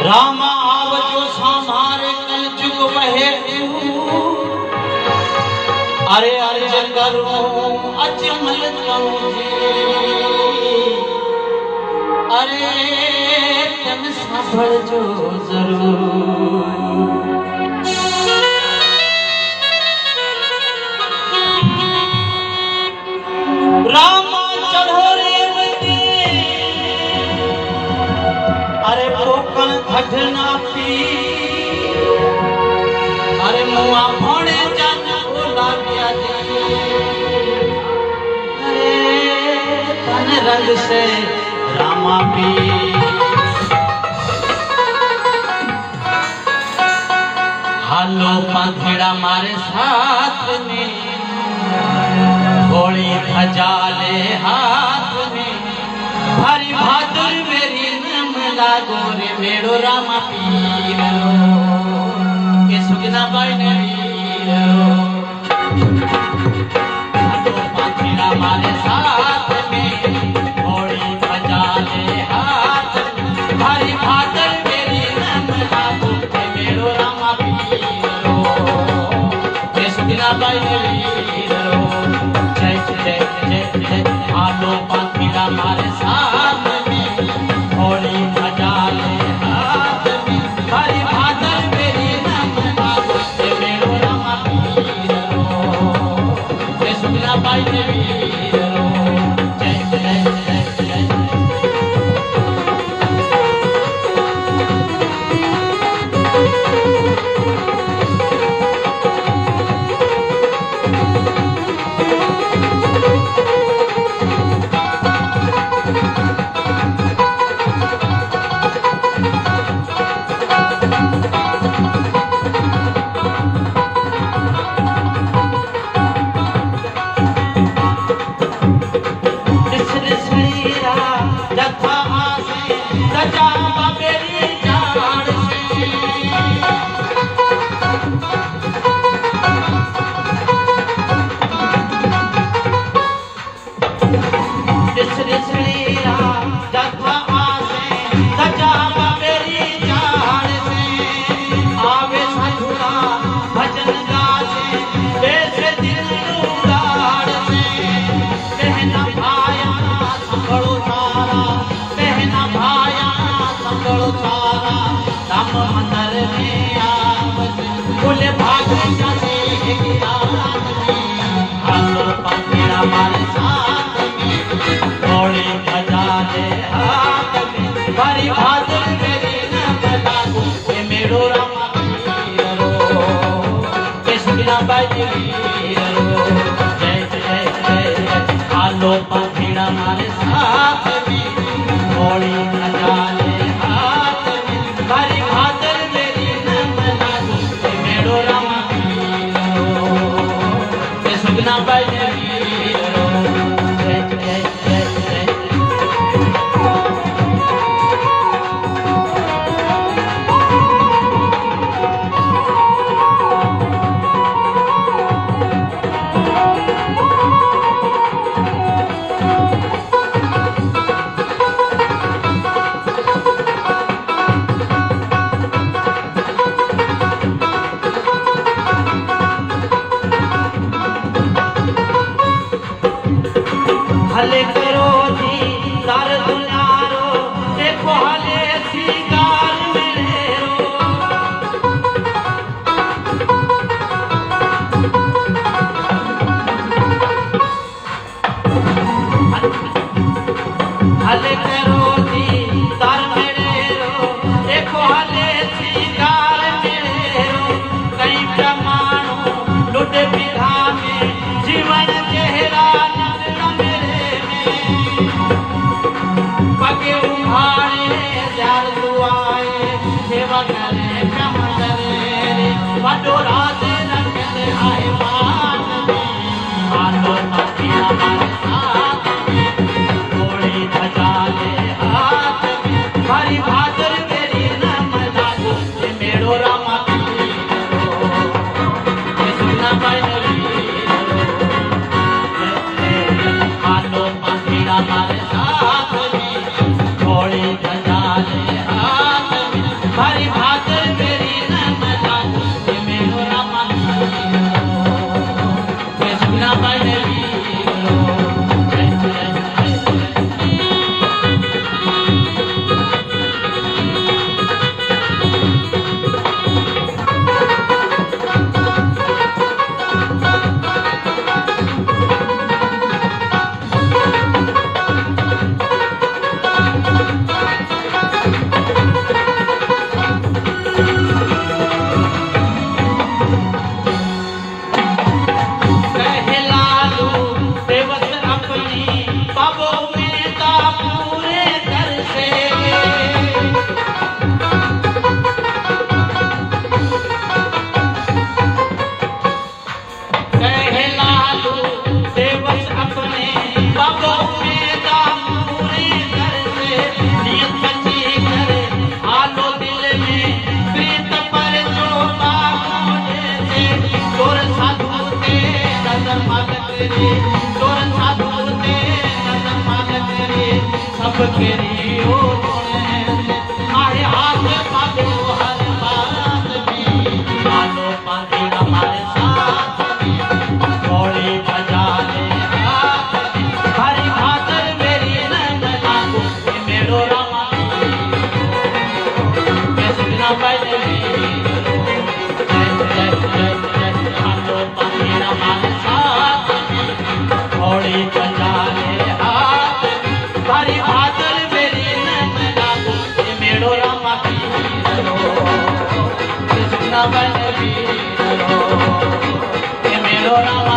रामा आवजो सामारे कल जुग वहे अरे अर्ज करूं अजमल तुझे अरे तन संभलजो जरूर रामा चढ़ो रेवती अरे पोकण खटना पी अरे मुआ भोणे जन बोला गया अरे तन रंग से रामा पी हालो पंथेड़ा मारे साथ में घोड़ी खजाले हाथ में हरी बहादुर मेरी नम लागो रे मेड़ो रामा पीर के सुगना बाई ने वीर हालो पंथेड़ा मारे साथ में घोड़ी खजाले हाथ में हरी बहादुर मेरी नम लागो रे मेड़ो रामा पीर के सुगना बाई ने वीर आलो पंखीड़ा मारे साथ में घोड़ी खजाले हाथ में हरी बहादुर मेरी नम लागो रे मेड़ो रामा पीर के सुगना बाई ने वीर जय जय जय जय हरी बहादुर मेरी नम लागो रे मेड़ो रामा पीर के सुगना बाई ने वीर जय जय जय आलो पंखीड़ा मारे साथ में घोड़ी खजाले हाथ में हरी बहादुर मेरी नम लागो रे मेड़ो रामा पीर के सुगना बाई ने वीर जय जय जय जय हले करो जी दर दुनियारो देखो हले सिंगार मेरेरो हले करो जी दर मेरेरो देखो हले सिंगार मेरेरो कई प्रमाणों लुट विधा में जीवन चेहरा पगे उभारे ध्यान दुआए सेवा करे कम करे वडो राधे रंगले आए मान में आलो पंखीड़ा मारे साथ में घोड़ी खजाले हाथ में हरी बहादुर मेरी नम लागो रे मेड़ो रामा पीर के सुगना बाई ने वीर आलो पंखीड़ा मारे साथ में घोड़ी खजाले हाथ में बाबो में ता पूरे कर से कहला दो देवस अपने बाबो में ता पूरे कर से नियत सच्ची करे आलो दिल में प्रीत पर जो बाबो जैसे चोर साधु ते नजर माल करे चोर साधु ते नजर माल करे सब केरी ओ आए हाथ पादो हर बात में आलो पादी हमारे साथ थोड़ी बजा ले हाथ हरी भादर मेरी नंदना ये मेरो रामा कैसे बिना बजे आलो पादी हमारे साथ थोड़ी बजा ले हाथ हरी भादर मेरी नंदना ये मेरो रामा कैसे बिना बजे ये मेरो रामा